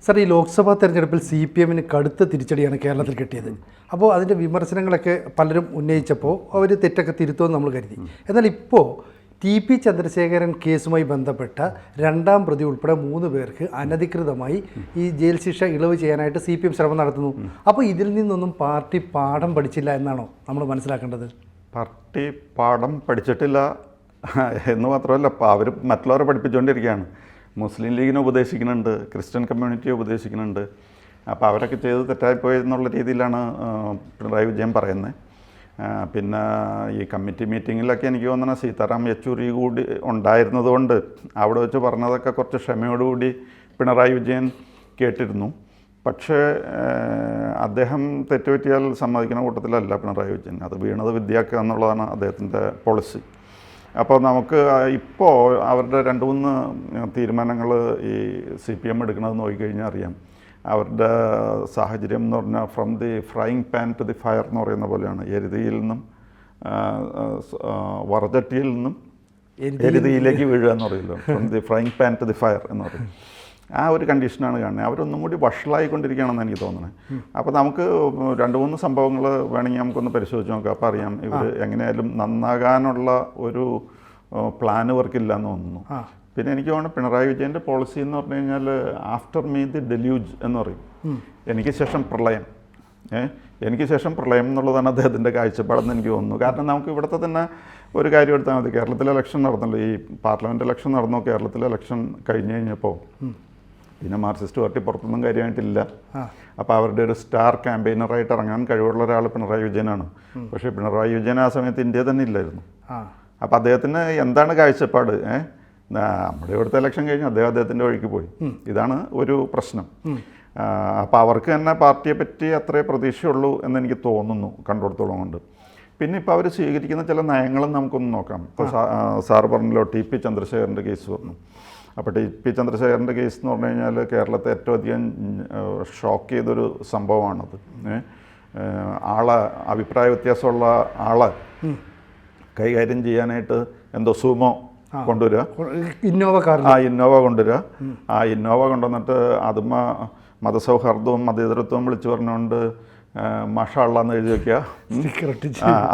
Sir, ഈ ലോക്സഭാ തെരഞ്ഞെടുപ്പിൽ CPM-ന് കടുത്ത തിരിച്ചടിയാണ് കേരളത്തിൽ കിട്ടിയത്. അപ്പോൾ അതിൻ്റെ വിമർശനങ്ങളൊക്കെ പലരും ഉന്നയിച്ചപ്പോൾ അവർ തെറ്റൊക്കെ തിരുത്തുമെന്ന് നമ്മൾ കരുതി. എന്നാൽ ഇപ്പോൾ TP ചന്ദ്രശേഖരൻ കേസുമായി ബന്ധപ്പെട്ട രണ്ടാം പ്രതി ഉൾപ്പെടെ 3 പേർക്ക് അനധികൃതമായി ഈ ജയിൽ ശിക്ഷ ഇളവ് ചെയ്യാനായിട്ട് CPM ശ്രമം നടത്തുന്നു. അപ്പോൾ ഇതിൽ നിന്നൊന്നും പാർട്ടി പാഠം പഠിച്ചില്ല എന്നാണോ നമ്മൾ മനസ്സിലാക്കേണ്ടത്? പാർട്ടി പാഠം പഠിച്ചിട്ടില്ല എന്ന് മാത്രമല്ല, അവർ മറ്റുള്ളവരെ പഠിപ്പിച്ചുകൊണ്ടിരിക്കുകയാണ്. മുസ്ലിം ലീഗിനെ ഉപദേശിക്കുന്നുണ്ട്, ക്രിസ്ത്യൻ കമ്മ്യൂണിറ്റിയെ ഉപദേശിക്കുന്നുണ്ട്. അപ്പോൾ അവരൊക്കെ ചെയ്ത് തെറ്റായിപ്പോയെന്നുള്ള രീതിയിലാണ് പിണറായി വിജയൻ പറയുന്നത്. പിന്നെ ഈ കമ്മിറ്റി മീറ്റിങ്ങിലൊക്കെ എനിക്ക് തോന്നുന്ന സീതാറാം യെച്ചൂരി കൂടി ഉണ്ടായിരുന്നതുകൊണ്ട് അവിടെ വെച്ച് പറഞ്ഞതൊക്കെ കുറച്ച് ക്ഷമയോടുകൂടി പിണറായി വിജയൻ കേട്ടിരുന്നു. പക്ഷേ അദ്ദേഹം തെറ്റുപറ്റിയാൽ സമ്മതിക്കുന്ന കൂട്ടത്തിലല്ല പിണറായി വിജയൻ. അത് വീണത് വിദ്യാക്കുക എന്നുള്ളതാണ് അദ്ദേഹത്തിൻ്റെ പോളിസി. അപ്പോൾ നമുക്ക് ഇപ്പോൾ അവരുടെ 2-3 തീരുമാനങ്ങൾ ഈ CPM എടുക്കുന്നത് നോക്കിക്കഴിഞ്ഞാൽ അറിയാം. അവരുടെ സാഹചര്യം എന്ന് പറഞ്ഞാൽ from the frying pan to the fire എന്ന് പറയുന്ന പോലെയാണ്. എരുതിയിൽ നിന്നും വറചട്ടിയിൽ നിന്നും എരുതിയിലേക്ക് വീഴുക എന്ന് പറയുമല്ലോ. From the frying pan to the fire എന്ന് പറയും. ആ ഒരു കണ്ടീഷനാണ് കാണുന്നത്. അവരൊന്നും കൂടി വഷളായിക്കൊണ്ടിരിക്കുകയാണെന്ന് എനിക്ക് തോന്നുന്നത്. അപ്പോൾ നമുക്ക് 2-3 സംഭവങ്ങൾ വേണമെങ്കിൽ നമുക്കൊന്ന് പരിശോധിച്ച് നോക്കാം. അപ്പോൾ അറിയാം ഇവർ എങ്ങനെയായാലും നന്നാകാനുള്ള ഒരു പ്ലാൻ വർക്കില്ല എന്ന് തോന്നുന്നു. പിന്നെ എനിക്ക് തോന്നുന്നു പിണറായി വിജയൻ്റെ പോളിസി എന്ന് പറഞ്ഞു കഴിഞ്ഞാൽ ആഫ്റ്റർ മീ ദി ഡെല്യൂജ് എന്ന് പറയും. എനിക്ക് ശേഷം പ്രളയം, എനിക്ക് ശേഷം പ്രളയം എന്നുള്ളതാണ് അദ്ദേഹത്തിൻ്റെ കാഴ്ചപ്പാടെന്ന് എനിക്ക് തോന്നുന്നു. കാരണം നമുക്ക് ഇവിടുത്തെ തന്നെ ഒരു കാര്യം എടുത്താൽ മതി. കേരളത്തിലെ ഇലക്ഷൻ നടന്നല്ലോ, ഈ പാർലമെൻറ്റ് ഇലക്ഷൻ നടന്നു. കേരളത്തിലെ ഇലക്ഷൻ കഴിഞ്ഞ് കഴിഞ്ഞപ്പോൾ പിന്നെ മാർക്സിസ്റ്റ് പാർട്ടി പുറത്തൊന്നും കാര്യമായിട്ടില്ല. അപ്പോൾ അവരുടെ ഒരു സ്റ്റാർ ക്യാമ്പയിനറായിട്ട് ഇറങ്ങാൻ കഴിവുള്ള ഒരാൾ പിണറായി വിജയനാണ്. പക്ഷേ പിണറായി വിജയൻ ആ സമയത്ത് ഇന്ത്യ തന്നെ ഇല്ലായിരുന്നു. അപ്പോൾ അദ്ദേഹത്തിന് എന്താണ് കാഴ്ചപ്പാട്? നമ്മുടെ ഇവിടുത്തെ ഇലക്ഷൻ കഴിഞ്ഞ് അദ്ദേഹത്തിൻ്റെ വഴിക്ക് പോയി. ഇതാണ് ഒരു പ്രശ്നം. അപ്പോൾ അവർക്ക് തന്നെ പാർട്ടിയെ പറ്റി അത്രേ പ്രതീക്ഷയുള്ളൂ എന്നെനിക്ക് തോന്നുന്നു കണ്ടിടത്തോളം കൊണ്ട്. പിന്നെ ഇപ്പോൾ അവർ സ്വീകരിക്കുന്ന ചില നയങ്ങളും നമുക്കൊന്ന് നോക്കാം. ഇപ്പോൾ സാറ് പറഞ്ഞല്ലോ TP ചന്ദ്രശേഖരൻ്റെ കേസ് പറഞ്ഞു. അപ്പോൾ TP ചന്ദ്രശേഖരൻ്റെ കേസ് എന്ന് പറഞ്ഞു കഴിഞ്ഞാൽ കേരളത്തെ ഏറ്റവും അധികം ഷോക്ക് ചെയ്തൊരു സംഭവമാണത്. അഭിപ്രായ വ്യത്യാസമുള്ള ആളെ കൈകാര്യം ചെയ്യാനായിട്ട് എന്തോ സുമോ കൊണ്ടുവരിക, ഇന്നോവ കൊണ്ടുവരിക. ഇന്നോവ കൊണ്ടുവന്നിട്ട് അതുമ്മ മതസൗഹാർദ്ദവും മതേതരത്വവും വിളിച്ചു പറഞ്ഞുകൊണ്ട് മഷാള്ളാന്ന് എഴുതി വയ്ക്കുക.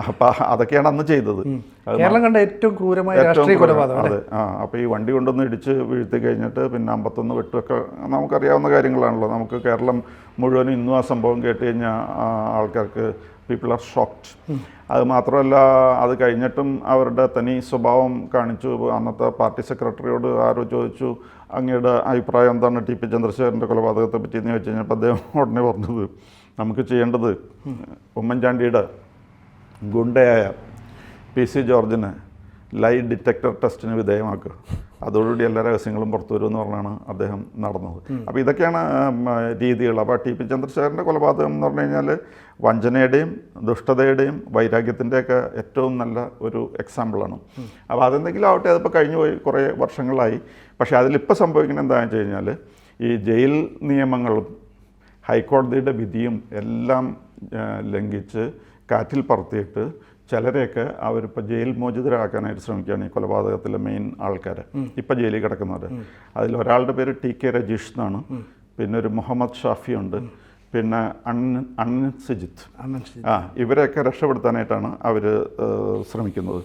അപ്പം അതൊക്കെയാണ് അന്ന് ചെയ്തത്. കേരളം കണ്ട ഏറ്റവും ക്രൂരമായ രാഷ്ട്രീയ കൊലപാതകം. അതെ. അപ്പോൾ ഈ വണ്ടി കൊണ്ടൊന്ന് ഇടിച്ച് വീഴ്ത്തി കഴിഞ്ഞിട്ട് പിന്നെ 51 വെട്ടൊക്കെ നമുക്കറിയാവുന്ന കാര്യങ്ങളാണല്ലോ. നമുക്ക് കേരളം മുഴുവനും ഇന്നും ആ സംഭവം കേട്ട് കഴിഞ്ഞാൽ ആൾക്കാർക്ക് പീപ്പിൾ ആർ ഷോക്ക്ഡ്. അത് മാത്രമല്ല, അത് കഴിഞ്ഞിട്ടും അവരുടെ തനി സ്വഭാവം കാണിച്ചു. അന്നത്തെ പാർട്ടി സെക്രട്ടറിയോട് ആരോ ചോദിച്ചു, അങ്ങയുടെ അഭിപ്രായം എന്താണ് TP ചന്ദ്രശേഖരൻ്റെ കൊലപാതകത്തെ പറ്റി എന്ന് ചോദിച്ചു കഴിഞ്ഞപ്പോൾ അദ്ദേഹം ഉടനെ പറഞ്ഞത്, നമുക്ക് ചെയ്യേണ്ടത് ഉമ്മൻചാണ്ടിയുടെ ഗുണ്ടയായ PC ജോർജിനെ ലൈ ഡിറ്റക്ടർ ടെസ്റ്റിന് വിധേയമാക്കുക, അതോടുകൂടി എല്ലാ രഹസ്യങ്ങളും പുറത്തു വരുമെന്ന് പറഞ്ഞാണ് അദ്ദേഹം നടന്നത്. അപ്പോൾ ഇതൊക്കെയാണ് രീതികൾ. അപ്പോൾ TP ചന്ദ്രശേഖരൻ്റെ കൊലപാതകം എന്ന് പറഞ്ഞു കഴിഞ്ഞാൽ വഞ്ചനയുടെയും ദുഷ്ടതയുടെയും വൈരാഗ്യത്തിൻ്റെയൊക്കെ ഏറ്റവും നല്ല ഒരു എക്സാമ്പിളാണ്. അപ്പോൾ അതെന്തെങ്കിലും ആവട്ടെ, അതിപ്പോൾ കഴിഞ്ഞു പോയി കുറേ വർഷങ്ങളായി. പക്ഷേ അതിലിപ്പോൾ സംഭവിക്കുന്നത് എന്താണെന്ന് വെച്ച് കഴിഞ്ഞാൽ ഈ ജയിൽ നിയമങ്ങളും ഹൈക്കോടതിയുടെ വിധിയും എല്ലാം ലംഘിച്ച് കാറ്റിൽ പറത്തിയിട്ട് ചിലരെയൊക്കെ അവരിപ്പോൾ ജയിൽ മോചിതരാക്കാനായിട്ട് ശ്രമിക്കുകയാണ്. ഈ കൊലപാതകത്തിലെ മെയിൻ ആൾക്കാർ ഇപ്പോൾ ജയിലിൽ കിടക്കുന്നവർ. അതിലൊരാളുടെ പേര് TK രജീഷ് എന്നാണ്. പിന്നെ ഒരു മുഹമ്മദ് ഷാഫി ഉണ്ട്. പിന്നെ അൺസിജിത്ത്. ഇവരെയൊക്കെ രക്ഷപ്പെടുത്താനായിട്ടാണ് അവർ ശ്രമിക്കുന്നത്.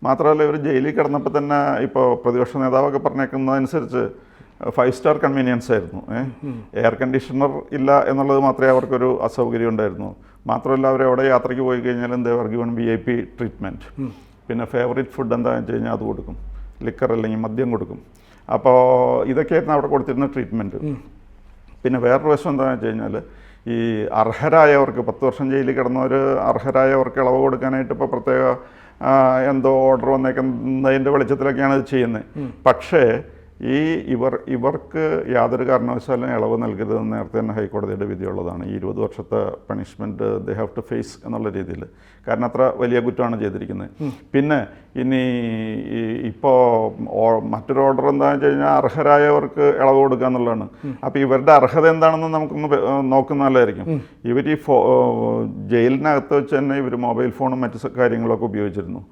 മാത്രമല്ല, ഇവർ ജയിലിൽ കിടന്നപ്പോൾ തന്നെ ഇപ്പോൾ പ്രതിപക്ഷ നേതാവൊക്കെ പറഞ്ഞേക്കുന്നതനുസരിച്ച് 5 സ്റ്റാർ കൺവീനിയൻസ് ആയിരുന്നു. എയർ കണ്ടീഷണർ ഇല്ല എന്നുള്ളത് മാത്രമേ അവർക്കൊരു അസൗകര്യം ഉണ്ടായിരുന്നു. മാത്രമല്ല, അവർ എവിടെ യാത്രയ്ക്ക് പോയി കഴിഞ്ഞാലും ദേ ഗിവൺ VIP ട്രീറ്റ്മെൻറ്റ്. പിന്നെ ഫേവറേറ്റ് ഫുഡ് എന്താണെന്ന് വെച്ച് കഴിഞ്ഞാൽ അത് കൊടുക്കും, ലിക്കർ അല്ലെങ്കിൽ മദ്യം കൊടുക്കും. അപ്പോൾ ഇതൊക്കെയായിരുന്നു അവിടെ കൊടുത്തിരുന്ന ട്രീറ്റ്മെൻറ്റ്. പിന്നെ വേറൊരു വശം എന്താണെന്ന് വെച്ച് കഴിഞ്ഞാൽ ഈ അർഹരായവർക്ക് 10 വർഷം ജയിലിൽ കിടന്നവർ അർഹരായവർക്ക് ഇളവ് കൊടുക്കാനായിട്ട് ഇപ്പോൾ പ്രത്യേക എന്തോ ഓർഡർ വന്നേക്കുന്നതിൻ്റെ വെളിച്ചത്തിലൊക്കെയാണ് ഇത് ചെയ്യുന്നത്. പക്ഷേ ഇവർക്ക് യാതൊരു കാരണവശാലും ഇളവ് നൽകരുതെന്ന് നേരത്തെ തന്നെ ഹൈക്കോടതിയുടെ വിധിയുള്ളതാണ്. ഈ 20 വർഷത്തെ punishment they have to face എന്നുള്ള രീതിയിൽ. കാരണം അത്ര വലിയ കുറ്റമാണ് ചെയ്തിരിക്കുന്നത്. പിന്നെ ഇനി ഇപ്പോൾ മറ്റൊരു ഓർഡർ എന്താണെന്ന് വെച്ച് കഴിഞ്ഞാൽ അർഹരായവർക്ക് ഇളവ് കൊടുക്കുക എന്നുള്ളതാണ്. അപ്പോൾ ഇവരുടെ അർഹത എന്താണെന്ന് നമുക്കൊന്ന് നോക്കുന്ന നല്ലതായിരിക്കും. ഇവർ ഈ ജയിലിനകത്ത് വെച്ച് തന്നെ ഇവർ മൊബൈൽ ഫോണും മറ്റു കാര്യങ്ങളൊക്കെ ഉപയോഗിച്ചിരുന്നു.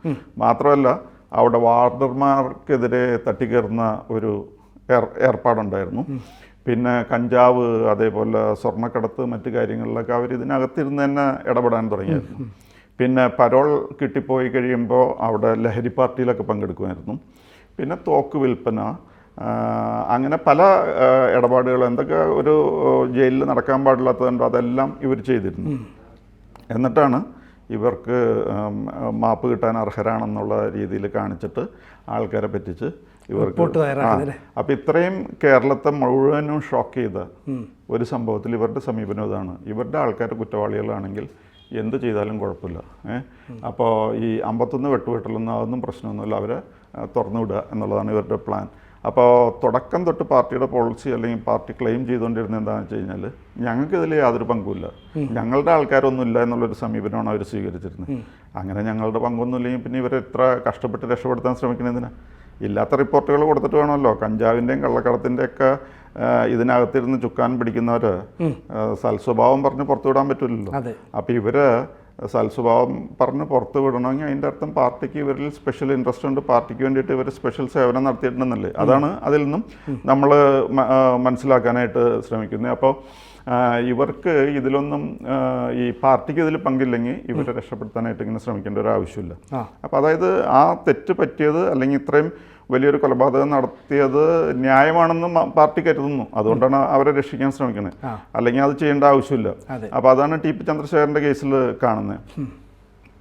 മാത്രമല്ല, അവിടെ വാർഡർമാർക്കെതിരെ തട്ടിക്കയറുന്ന ഒരു ഏർപ്പാടുണ്ടായിരുന്നു. പിന്നെ കഞ്ചാവ്, അതേപോലെ സ്വർണ്ണക്കടത്ത്, മറ്റു കാര്യങ്ങളിലൊക്കെ അവർ ഇതിനകത്തിരുന്ന് തന്നെ ഇടപെടാൻ തുടങ്ങിയായിരുന്നു. പിന്നെ പരോൾ കിട്ടിപ്പോയി കഴിയുമ്പോൾ അവിടെ ലഹരി പാർട്ടിയിലൊക്കെ പങ്കെടുക്കുമായിരുന്നു. പിന്നെ തോക്ക് വിൽപ്പന, അങ്ങനെ പല ഇടപാടുകൾ എന്തൊക്കെ ഒരു ജയിലിൽ നടക്കാൻ പാടില്ലാത്തതുണ്ടോ അതെല്ലാം ഇവർ ചെയ്തിരുന്നു. എന്നിട്ടാണ് ഇവർക്ക് മാപ്പ് കിട്ടാൻ അർഹരാണെന്നുള്ള രീതിയിൽ കാണിച്ചിട്ട് ആൾക്കാരെ പറ്റിച്ച് ഇവർക്ക് അപ്പോൾ ഇത്രയും കേരളത്തെ മുഴുവനും ഷോക്ക് ചെയ്ത ഒരു സംഭവത്തിൽ ഇവരുടെ സമീപനം ഇതാണ്. ഇവരുടെ ആൾക്കാർ കുറ്റവാളികളാണെങ്കിൽ എന്ത് ചെയ്താലും കുഴപ്പമില്ല. അപ്പോൾ ഈ 51 വെട്ടുവെട്ടലൊന്നും അതൊന്നും പ്രശ്നമൊന്നുമില്ല, അവരെ തുറന്നു വിടുക എന്നുള്ളതാണ് ഇവരുടെ പ്ലാൻ. അപ്പോൾ തുടക്കം തൊട്ട് പാർട്ടിയുടെ പോളിസി അല്ലെങ്കിൽ പാർട്ടി ക്ലെയിം ചെയ്തുകൊണ്ടിരുന്നത് എന്താണെന്ന് വെച്ച് കഴിഞ്ഞാൽ ഞങ്ങൾക്കിതിൽ യാതൊരു പങ്കുമില്ല, ഞങ്ങളുടെ ആൾക്കാരൊന്നുമില്ല എന്നുള്ളൊരു സമീപനമാണ് അവർ സ്വീകരിച്ചിരുന്നത്. അങ്ങനെ ഞങ്ങളുടെ പങ്കൊന്നുമില്ലെങ്കിൽ പിന്നെ ഇവരെ എത്ര കഷ്ടപ്പെട്ട് രക്ഷപ്പെടുത്താൻ ശ്രമിക്കുന്നതിന് ഇല്ലാത്ത റിപ്പോർട്ടുകൾ കൊടുത്തിട്ട് വേണമല്ലോ. കഞ്ചാവിൻ്റെയും കള്ളക്കടത്തിൻ്റെയൊക്കെ ഇതിനകത്തിരുന്ന് ചുക്കാൻ പിടിക്കുന്നവർ സൽസ്വഭാവം പറഞ്ഞ് പുറത്തുവിടാൻ പറ്റില്ലല്ലോ. അപ്പോൾ ഇവർ സൽസ്വഭാവം പറഞ്ഞ് പുറത്ത് വിടണമെങ്കിൽ അതിൻ്റെ അർത്ഥം പാർട്ടിക്ക് ഇവരിൽ സ്പെഷ്യൽ ഇൻട്രസ്റ്റ് ഉണ്ട്, പാർട്ടിക്ക് വേണ്ടിയിട്ട് ഇവർ സ്പെഷ്യൽ സേവനം നടത്തിയിട്ടുണ്ടെന്നല്ലേ. അതാണ് അതിൽ നിന്നും നമ്മൾ മനസ്സിലാക്കാനായിട്ട് ശ്രമിക്കുന്നത്. അപ്പോൾ ഇവർക്ക് ഇതിലൊന്നും ഈ പാർട്ടിക്ക് ഇതിൽ പങ്കില്ലെങ്കിൽ ഇവരെ രക്ഷപ്പെടുത്താനായിട്ട് ഇങ്ങനെ ശ്രമിക്കേണ്ട ഒരു ആവശ്യമില്ല. അപ്പോൾ അതായത് ആ തെറ്റ് പറ്റിയത് അല്ലെങ്കിൽ ഇത്രയും വലിയൊരു കൊലപാതകം നടത്തിയത് ന്യായമാണെന്ന് പാർട്ടി കരുതുന്നു, അതുകൊണ്ടാണ് അവരെ രക്ഷിക്കാൻ ശ്രമിക്കുന്നത്, അല്ലെങ്കിൽ അത് ചെയ്യേണ്ട ആവശ്യമില്ല. അപ്പോൾ അതാണ് ടി പി ചന്ദ്രശേഖരൻ്റെ കേസിൽ കാണുന്നത്.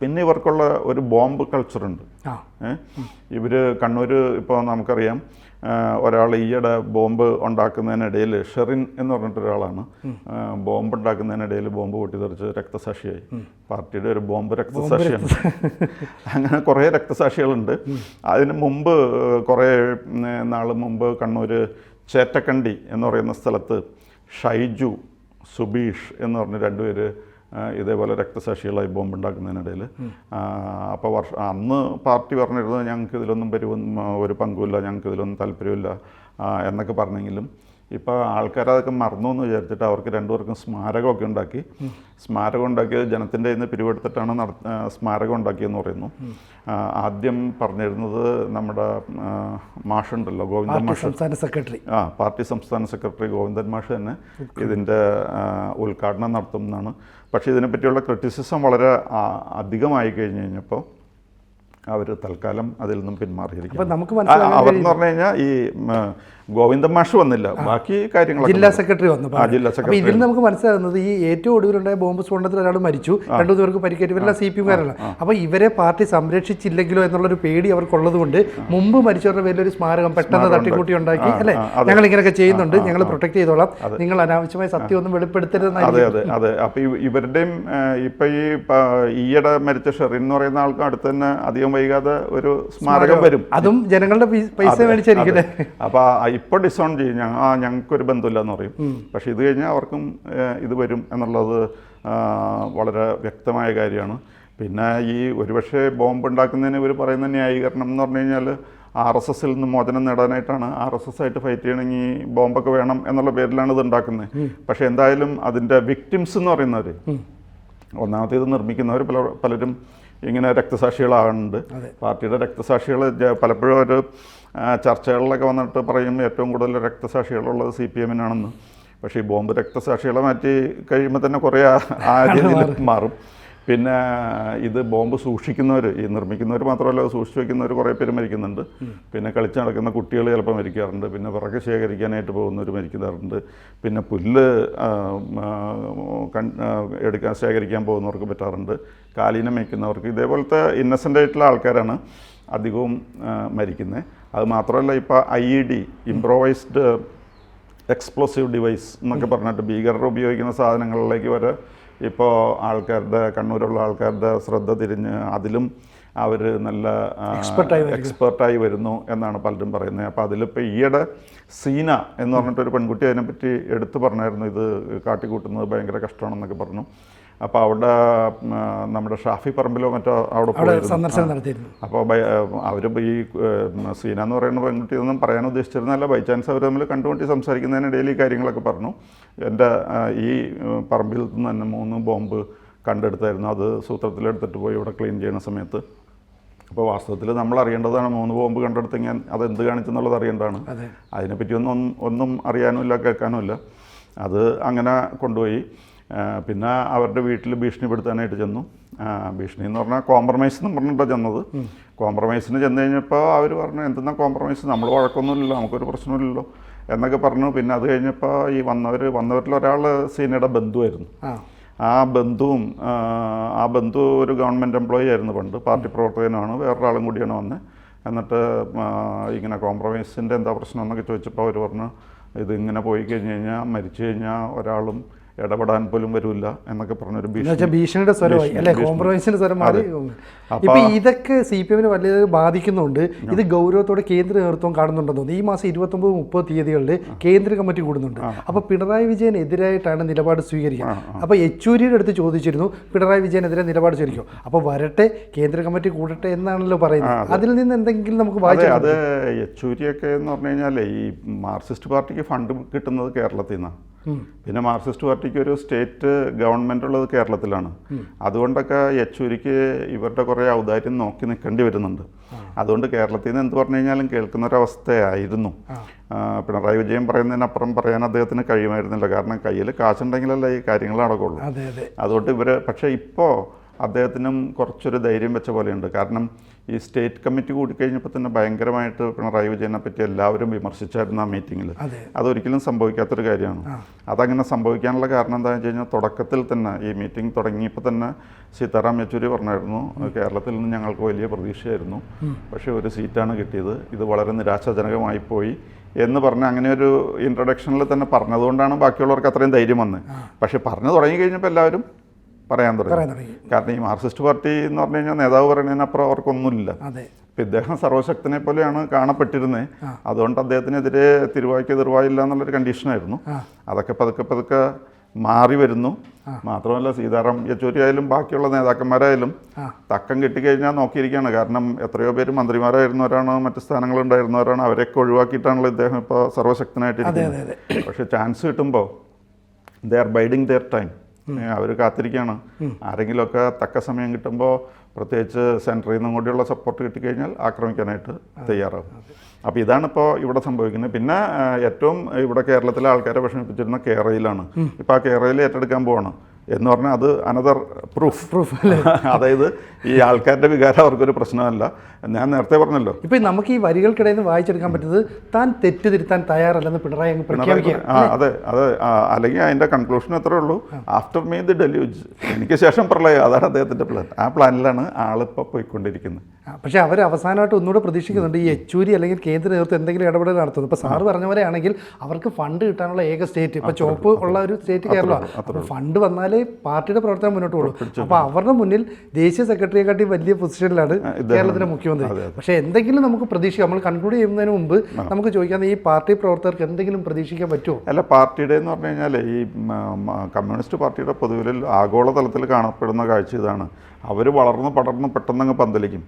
പിന്നെ ഇവർക്കുള്ള ഒരു ബോംബ് കൾച്ചറുണ്ട്. ഇവർ കണ്ണൂർ ഇപ്പോൾ നമുക്കറിയാം, ഒരാൾ ഈയിടെ ബോംബ് ഉണ്ടാക്കുന്നതിനിടയിൽ ഷെറിൻ എന്ന് പറഞ്ഞിട്ടൊരാളാണ് ബോംബ് ഉണ്ടാക്കുന്നതിനിടയിൽ ബോംബ് പൊട്ടിത്തെറിച്ച് രക്തസാക്ഷിയായി. പാർട്ടിയുടെ ഒരു ബോംബ് രക്തസാക്ഷിയാണ്. അങ്ങനെ കുറേ രക്തസാക്ഷികളുണ്ട്. അതിന് മുമ്പ് കുറേ നാൾ മുമ്പ് കണ്ണൂർ ചേറ്റക്കണ്ടി എന്ന് പറയുന്ന സ്ഥലത്ത് ഷൈജു, സുബീഷ് എന്ന് പറഞ്ഞ രണ്ടുപേര് ഇതേപോലെ രക്തസാക്ഷികളായി ബോംബ് ഉണ്ടാക്കുന്നതിനിടയിൽ. അപ്പോൾ അന്ന് പാർട്ടി പറഞ്ഞിരുന്നത് ഞങ്ങൾക്ക് ഇതിലൊന്നും ഒരു പങ്കുമില്ല, ഞങ്ങൾക്ക് ഇതിലൊന്നും താല്പര്യമില്ല എന്നൊക്കെ പറഞ്ഞെങ്കിലും ഇപ്പോൾ ആൾക്കാരതൊക്കെ മറന്നു എന്ന് വിചാരിച്ചിട്ട് അവർക്ക് രണ്ടുപേർക്കും സ്മാരകമൊക്കെ ഉണ്ടാക്കി. സ്മാരകം ഉണ്ടാക്കിയത് ജനത്തിൻ്റെ ഇന്ന് പിരിവെടുത്തിട്ടാണ് സ്മാരകം ഉണ്ടാക്കിയെന്ന് പറയുന്നു. ആദ്യം പറഞ്ഞിരുന്നത് നമ്മുടെ മാഷുണ്ടല്ലോ, ഗോവിന്ദൻ മാഷ്, സംസ്ഥാന സെക്രട്ടറി, പാർട്ടി സംസ്ഥാന സെക്രട്ടറി ഗോവിന്ദൻ മാഷ് തന്നെ ഇതിൻ്റെ ഉദ്ഘാടനം നടത്തും എന്നാണ്. പക്ഷേ ഇതിനെപ്പറ്റിയുള്ള ക്രിറ്റിസിസം വളരെ അധികമായി കഴിഞ്ഞ് കഴിഞ്ഞപ്പോൾ അവർ തൽക്കാലം അതിൽ നിന്നും പിന്മാറിയിരിക്കും. അവരെന്ന് പറഞ്ഞു കഴിഞ്ഞാൽ ഈ ഗോവിന്ദൻ മാഷ് വന്നില്ല, ബാക്കി കാര്യങ്ങളൊക്കെ ജില്ലാ സെക്രട്ടറി വന്നു. അപ്പോൾ ഇതിൽ നമുക്ക് മനസ്സിലാകുന്നത് ഈ ഏറ്റവും ഒടുവിലുണ്ടായ ബോംബ് സ്ഫോടനത്തിൽ ഒരാൾ മരിച്ചു, 2 പേർക്ക് പരിക്കേറ്റു, ഇവരെല്ലാം CPM-കാരാണ്. അപ്പോൾ ഇവരെ പാർട്ടി സംരക്ഷിച്ചില്ലെങ്കിലോ എന്നുള്ളൊരു പേടി അവർക്കുള്ളത് കൊണ്ട് മുമ്പ് മരിച്ചവരുടെ പേരിലൊരു സ്മാരകം പെട്ടെന്ന് തട്ടിക്കൂട്ടി ഉണ്ടാക്കി, അല്ലേ, ഞങ്ങൾ ഇങ്ങനെയൊക്കെ ചെയ്യുന്നുണ്ട്, ഞങ്ങൾ പ്രൊട്ടക്ട് ചെയ്തോളാം, നിങ്ങൾ അനാവശ്യമായ സത്യമൊന്നും വെളിപ്പെടുത്തരുതെന്ന്. അതെ അതെ അതെ. അപ്പോൾ ഇവരുടെയും ഇപ്പം ഈയിടെ മരിച്ച ഷെറിൻ എന്ന് പറയുന്ന ആൾക്കും അടുത്ത് തന്നെ അധികം വൈകാതെ ഒരു സ്മാരകം വരും, അതും ജനങ്ങളുടെ പൈസ മേടിച്ചായിരിക്കും. അപ്പോൾ ഇപ്പോൾ ഡിസോൺ ചെയ്യും, ഞങ്ങൾക്കൊരു ബന്ധമില്ല എന്ന് പറയും. പക്ഷേ ഇത് കഴിഞ്ഞാൽ അവർക്കും ഇത് വരും എന്നുള്ളത് വളരെ വ്യക്തമായ കാര്യമാണ്. പിന്നെ ഈ ഒരുപക്ഷെ ബോംബ് ഉണ്ടാക്കുന്നതിന് ഇവർ പറയുന്ന ന്യായീകരണം എന്ന് പറഞ്ഞു കഴിഞ്ഞാൽ RSSൽ നിന്ന് മോചനം നേടാനായിട്ടാണ്. RSS ആയിട്ട് ഫൈറ്റ് ചെയ്യണമെങ്കിൽ ബോംബൊക്കെ വേണം എന്നുള്ള പേരിലാണ് ഇത് ഉണ്ടാക്കുന്നത്. പക്ഷേ എന്തായാലും അതിൻ്റെ വിക്ടിംസ് എന്ന് പറയുന്നവർ, ഒന്നാമത്തേത് നിർമ്മിക്കുന്നവർ പലരും ഇങ്ങനെ രക്തസാക്ഷികളാകുന്നുണ്ട്. പാർട്ടിയുടെ രക്തസാക്ഷികൾ പലപ്പോഴും ഒരു ചർച്ചകളിലൊക്കെ വന്നിട്ട് പറയും ഏറ്റവും കൂടുതൽ രക്തസാക്ഷികളുള്ളത് CPM-നാണെന്ന്. പക്ഷേ ഈ ബോംബ് രക്തസാക്ഷികളെ മാറ്റി കഴിയുമ്പോൾ തന്നെ കുറേ ആ രീതിയിൽ മാറും. പിന്നെ ഇത് ബോംബ് സൂക്ഷിക്കുന്നവർ, ഈ നിർമ്മിക്കുന്നവർ മാത്രമല്ല സൂക്ഷിച്ച് വയ്ക്കുന്നവർ കുറേ പേര് മരിക്കുന്നുണ്ട്. പിന്നെ കളിച്ച് നടക്കുന്ന കുട്ടികൾ ചിലപ്പോൾ മരിക്കാറുണ്ട്. പിന്നെ വിറക് ശേഖരിക്കാനായിട്ട് പോകുന്നവർ മരിക്കാറുണ്ട്. പിന്നെ പുല്ല് ശേഖരിക്കാൻ പോകുന്നവർക്ക് പറ്റാറുണ്ട്. കാലീനം വയ്ക്കുന്നവർക്ക്, ഇതേപോലത്തെ ഇന്നസെൻ്റ് ആയിട്ടുള്ള ആൾക്കാരാണ് അധികവും മരിക്കുന്നത്. അത് മാത്രമല്ല ഇപ്പോൾ IED, ഇംപ്രോവൈസ്ഡ് എക്സ്പ്ലോസീവ് ഡിവൈസ് എന്നൊക്കെ പറഞ്ഞിട്ട് ഭീകരർ ഉപയോഗിക്കുന്ന സാധനങ്ങളിലേക്ക് വരെ ഇപ്പോൾ ആൾക്കാരുടെ, കണ്ണൂരുള്ള ആൾക്കാരുടെ ശ്രദ്ധ തിരിഞ്ഞ് അതിലും അവർ നല്ല എക്സ്പെർട്ടായി വരുന്നു എന്നാണ് പലരും പറയുന്നത്. അപ്പോൾ അതിലിപ്പോൾ ഈയിടെ സീന എന്ന് പറഞ്ഞിട്ടൊരു പെൺകുട്ടി അതിനെപ്പറ്റി എടുത്തു പറഞ്ഞായിരുന്നു, ഇത് കാട്ടിക്കൂട്ടുന്നത് ഭയങ്കര കഷ്ടമാണെന്നൊക്കെ പറഞ്ഞു. അപ്പോൾ അവിടെ നമ്മുടെ ഷാഫി പറമ്പിലോ മറ്റോ അവിടെ പോയിരുന്നു. അപ്പോൾ അവർ ഈ സീന എന്ന് പറയുന്ന പെൺകുട്ടി ഒന്നും പറയാൻ ഉദ്ദേശിച്ചിരുന്നല്ല, ബൈ ചാൻസ് അവർ തമ്മിൽ കണ്ടുമുട്ടി സംസാരിക്കുന്നതിനിടയിൽ ഈ കാര്യങ്ങളൊക്കെ പറഞ്ഞു. എൻ്റെ ഈ പറമ്പിൽ നിന്ന് തന്നെ 3 ബോംബ് കണ്ടെടുത്തായിരുന്നു, അത് സൂത്രത്തിലെടുത്തിട്ട് പോയി ഇവിടെ ക്ലീൻ ചെയ്യുന്ന സമയത്ത് അപ്പോൾ വാസ്തവത്തിൽ നമ്മൾ അറിയേണ്ടതാണ് 3 ബോംബ് കണ്ടെടുത്തെങ്കിൽ അതെന്ത് കാണിച്ചെന്നുള്ളത് അറിയേണ്ടതാണ്. അതിനെപ്പറ്റി ഒന്നും അറിയാനുമില്ല, കേൾക്കാനുമില്ല. അത് അങ്ങനെ കൊണ്ടുപോയി. പിന്നെ അവരുടെ വീട്ടിൽ ഭീഷണിപ്പെടുത്താനായിട്ട് ചെന്നു. ഭീഷണി എന്ന് പറഞ്ഞാൽ കോംപ്രമൈസ് എന്ന് പറഞ്ഞിട്ടാണ് ചെന്നത്. കോംപ്രമൈസിന് ചെന്ന് കഴിഞ്ഞപ്പോൾ അവർ പറഞ്ഞു, എന്തെന്നാ കോംപ്രമൈസ്, നമ്മൾ വഴക്കൊന്നുമില്ലല്ലോ, നമുക്കൊരു പ്രശ്നമില്ലല്ലോ എന്നൊക്കെ പറഞ്ഞു. പിന്നെ അത് കഴിഞ്ഞപ്പോൾ ഈ വന്നവരിൽ ഒരാൾ സീനയുടെ ബന്ധുവായിരുന്നു. ആ ബന്ധു ഒരു ഗവൺമെൻറ് എംപ്ലോയി ആയിരുന്നു പണ്ട്, പാർട്ടി പ്രവർത്തകനാണ്, വേറൊരാളും കൂടിയാണ് വന്നത്. എന്നിട്ട് ഇങ്ങനെ കോംപ്രമൈസിൻ്റെ എന്താ പ്രശ്നം എന്നൊക്കെ ചോദിച്ചപ്പോൾ അവർ പറഞ്ഞു, ഇതിങ്ങനെ പോയി കഴിഞ്ഞ് കഴിഞ്ഞാൽ മരിച്ചു കഴിഞ്ഞാൽ ഒരാളും ഇടപെടാൻ പോലും വരില്ല എന്നൊക്കെ പറഞ്ഞൊരു ഭീഷണിയുടെ സ്വരമായി അല്ലെ, കോംപ്രമൈസിന്റെ സ്വരം മാറി. ഇപ്പൊ ഇതൊക്കെ CPM വലിയ ബാധിക്കുന്നുണ്ട്. ഇത് ഗൗരവത്തോടെ കേന്ദ്ര നേതൃത്വം കാണുന്നുണ്ടെന്ന് തോന്നുന്നു. ഈ മാസം 29-30 തീയതികളിൽ കേന്ദ്ര കമ്മിറ്റി കൂടുന്നുണ്ട്. അപ്പൊ പിണറായി വിജയൻ എതിരായിട്ടാണ് നിലപാട് സ്വീകരിക്കുക. അപ്പൊ യെച്ചൂരിയുടെ അടുത്ത് ചോദിച്ചിരുന്നു പിണറായി വിജയനെതിരെ നിലപാട് സ്വീകരിക്കും. അപ്പൊ വരട്ടെ, കേന്ദ്ര കമ്മിറ്റി കൂടട്ടെ എന്നാണല്ലോ പറയുന്നത്. അതിൽ നിന്ന് എന്തെങ്കിലും നമുക്ക് വായിക്കാം? അത് യെച്ചൂരിയൊക്കെ എന്ന് പറഞ്ഞു കഴിഞ്ഞാൽ ഈ മാർക്സിസ്റ്റ് പാർട്ടിക്ക് ഫണ്ട് കിട്ടുന്നത് കേരളത്തിൽ നിന്നാണ്. പിന്നെ മാർക്സിസ്റ്റ് പാർട്ടിക്ക് ഒരു സ്റ്റേറ്റ് ഗവൺമെൻറ് ഉള്ളത് കേരളത്തിലാണ്. അതുകൊണ്ടൊക്കെ യെച്ചൂരിക്ക് ഇവരുടെ കുറേ ഔദാര്യം നോക്കി നിൽക്കേണ്ടി വരുന്നുണ്ട്. അതുകൊണ്ട് കേരളത്തിൽ നിന്ന് എന്ത് പറഞ്ഞു കഴിഞ്ഞാലും കേൾക്കുന്നൊരവസ്ഥയായിരുന്നു. പിണറായി വിജയൻ പറയുന്നതിനപ്പുറം പറയാൻ അദ്ദേഹത്തിന് കഴിയുമായിരുന്നില്ല. കാരണം കയ്യിൽ കാശുണ്ടെങ്കിലല്ലേ ഈ കാര്യങ്ങൾ നടക്കുള്ളൂ. അതുകൊണ്ട് പക്ഷേ ഇപ്പോൾ അദ്ദേഹത്തിനും കുറച്ചൊരു ധൈര്യം വെച്ച പോലെയുണ്ട്. കാരണം ഈ സ്റ്റേറ്റ് കമ്മിറ്റി കൂടിക്കഴിഞ്ഞപ്പോൾ തന്നെ ഭയങ്കരമായിട്ട് പിണറായി വിജയനെ പറ്റി എല്ലാവരും വിമർശിച്ചായിരുന്നു ആ മീറ്റിങ്ങിൽ. അതൊരിക്കലും സംഭവിക്കാത്തൊരു കാര്യമാണ്. അതങ്ങനെ സംഭവിക്കാനുള്ള കാരണം എന്താണെന്ന് വെച്ച് കഴിഞ്ഞാൽ തുടക്കത്തിൽ തന്നെ ഈ മീറ്റിംഗ് തുടങ്ങിയപ്പോൾ തന്നെ സീതാറാം യെച്ചൂരി പറഞ്ഞായിരുന്നു, കേരളത്തിൽ നിന്ന് ഞങ്ങൾക്ക് വലിയ പ്രതീക്ഷയായിരുന്നു, പക്ഷേ ഒരു സീറ്റാണ് കിട്ടിയത്, ഇത് വളരെ നിരാശാജനകമായി പോയി എന്ന് പറഞ്ഞ് അങ്ങനെ ഒരു ഇൻട്രൊഡക്ഷനിൽ തന്നെ പറഞ്ഞതുകൊണ്ടാണ് ബാക്കിയുള്ളവർക്ക് അത്രയും ധൈര്യം വന്നത്. പക്ഷേ പറഞ്ഞു തുടങ്ങി കഴിഞ്ഞപ്പോൾ എല്ലാവരും പറയാൻ തുടങ്ങി. കാരണം ഈ മാർക്സിസ്റ്റ് പാർട്ടി എന്ന് പറഞ്ഞു കഴിഞ്ഞാൽ നേതാവ് പറയുന്നതിനപ്പുറം അവർക്കൊന്നുമില്ല. ഇപ്പം ഇദ്ദേഹം സർവശക്തനെ പോലെയാണ് കാണപ്പെട്ടിരുന്നത്. അതുകൊണ്ട് അദ്ദേഹത്തിനെതിരെ തിരുവായ്ക്ക് എതിർവായില്ല എന്നുള്ളൊരു കണ്ടീഷനായിരുന്നു. അതൊക്കെ പതുക്കെ മാറി വരുന്നു. മാത്രമല്ല സീതാറാം യെച്ചൂരി ആയാലും ബാക്കിയുള്ള നേതാക്കന്മാരായാലും തക്കം കിട്ടിക്കഴിഞ്ഞാൽ നോക്കിയിരിക്കുകയാണ്. കാരണം എത്രയോ പേര് മന്ത്രിമാരായിരുന്നവരാണ്, മറ്റ് സ്ഥാനങ്ങളുണ്ടായിരുന്നവരാണ്, അവരെയൊക്കെ ഒഴിവാക്കിയിട്ടാണല്ലോ ഇദ്ദേഹം ഇപ്പോൾ സർവശക്തനായിട്ടിരിക്കുന്നത്. പക്ഷേ ചാൻസ് കിട്ടുമ്പോൾ they are biding their time. അവർ കാത്തിരിക്കുകയാണ്. ആരെങ്കിലുമൊക്കെ തക്ക സമയം കിട്ടുമ്പോൾ, പ്രത്യേകിച്ച് സെൻട്രൽ നിന്നും കൂടിയുള്ള സപ്പോർട്ട് കിട്ടിക്കഴിഞ്ഞാൽ ആക്രമിക്കാനായിട്ട് തയ്യാറാവും. അപ്പോൾ ഇതാണിപ്പോൾ ഇവിടെ സംഭവിക്കുന്നത്. പിന്നെ ഏറ്റവും ഇവിടെ കേരളത്തിലെ ആൾക്കാരെ വിഷമിപ്പിച്ചിരുന്ന കേരളയിലാണ്. ഇപ്പോൾ ആ കേരളയിൽ ഏറ്റെടുക്കാൻ പോവാണ് എന്ന് പറഞ്ഞാൽ അത് അനദർ പ്രൂഫ് അതായത് ഈ ആൾക്കാരുടെ വികാരം അവർക്കൊരു പ്രശ്നമല്ല. ഞാൻ നേരത്തെ പറഞ്ഞല്ലോ, ഇപ്പം നമുക്ക് ഈ വരികൾക്കിടയിൽ നിന്ന് വായിച്ചെടുക്കാൻ പറ്റുന്നത് താൻ തെറ്റ് തിരുത്താൻ തയ്യാറല്ലെന്ന് പിണറായി അങ്ങ് പ്രഖ്യാപിക്കുക. അതെ. അല്ലെങ്കിൽ അതിൻ്റെ കൺക്ലൂഷൻ എത്രയേ ഉള്ളൂ, ആഫ്റ്റർ മീ ദി ഡെല്യൂജ്, എനിക്ക് ശേഷം പ്രളയം. അതാണ് അദ്ദേഹത്തിൻ്റെ പ്ലാൻ. ആ പ്ലാനിലാണ് ആളിപ്പോൾ പോയിക്കൊണ്ടിരിക്കുന്നത്. പക്ഷേ അവർ അവസാനമായിട്ട് ഒന്നുകൂടെ പ്രതീക്ഷിക്കുന്നുണ്ട് ഈ യെച്ചൂരി അല്ലെങ്കിൽ കേന്ദ്ര നേതൃത്വം എന്തെങ്കിലും ഇടപെടൽ നടത്തുന്നു. ഇപ്പോൾ സാറ് പറഞ്ഞ പോലെ ആണെങ്കിൽ അവർക്ക് ഫണ്ട് കിട്ടാനുള്ള ഏക സ്റ്റേറ്റ് ഇപ്പോൾ ചോപ്പ് ഉള്ള ഒരു സ്റ്റേറ്റ് കേരളമാണ്. അപ്പോൾ ഫണ്ട് വന്നാലേ പാർട്ടിയുടെ പ്രവർത്തനം മുന്നോട്ട് പോകും. അപ്പോൾ അവരുടെ മുന്നിൽ ദേശീയ സെക്രട്ടറിയെക്കാട്ടി വലിയ പൊസിഷനിലാണ് കേരളത്തിലെ മുഖ്യമന്ത്രി. പക്ഷേ എന്തെങ്കിലും നമുക്ക് പ്രതീക്ഷിക്കാം. നമ്മൾ കൺക്ലൂഡ് ചെയ്യുന്നതിന് മുമ്പ് നമുക്ക് ചോദിക്കാം, ഈ പാർട്ടി പ്രവർത്തകർക്ക് എന്തെങ്കിലും പ്രതീക്ഷിക്കാൻ പറ്റുമോ? അല്ല, പാർട്ടിയുടെ എന്ന് പറഞ്ഞു കഴിഞ്ഞാൽ ഈ കമ്മ്യൂണിസ്റ്റ് പാർട്ടിയുടെ പൊതുവിൽ ആഗോളതലത്തിൽ കാണപ്പെടുന്ന കാഴ്ച ഇതാണ്. അവർ വളർന്ന് പടർന്ന് പെട്ടെന്നങ്ങ് പന്തലിക്കും,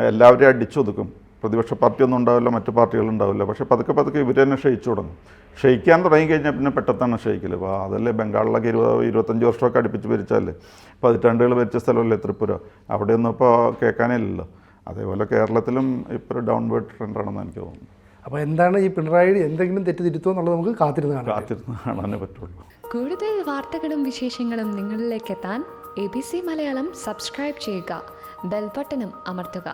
എല്ലാവരെയും അടിച്ചൊതുക്കും. പ്രതിപക്ഷ പാർട്ടിയൊന്നും ഉണ്ടാവില്ല, മറ്റു പാർട്ടികളുണ്ടാവില്ല. പക്ഷേ പതുക്കെ ഇവർ തന്നെ ക്ഷയിച്ചു തുടങ്ങും. ക്ഷയിക്കാൻ തുടങ്ങിക്കഴിഞ്ഞാൽ പിന്നെ പെട്ടെന്നാണ് ക്ഷയിക്കൽ. അപ്പോൾ അതല്ലേ ബംഗാളിലൊക്കെ 20-25 വർഷമൊക്കെ അടുപ്പിച്ച് ഭരിച്ചാലേ, പതിറ്റാണ്ടുകൾ ഭരിച്ച സ്ഥലമല്ലേ ത്രിപുര, അവിടെയൊന്നും ഇപ്പോൾ കേൾക്കാനേ ഇല്ലല്ലോ. അതേപോലെ കേരളത്തിലും ഇപ്പോൾ ഒരു ഡൗൺവേർഡ് ട്രെൻഡാണെന്ന് എനിക്ക് തോന്നുന്നു. അപ്പോൾ എന്താണ് ഈ പിണറായി എന്തെങ്കിലും തെറ്റ് തിരുത്തുമോ എന്നുള്ളത് നമുക്ക് കാത്തിരുന്ന് കാണാനേ പറ്റുള്ളൂ. കൂടുതൽ വാർത്തകളും വിശേഷങ്ങളും നിങ്ങളിലേക്ക് എത്താൻ ABC മലയാളം സബ്സ്ക്രൈബ് ചെയ്യുക, ബെൽ ബട്ടണും അമർത്തുക.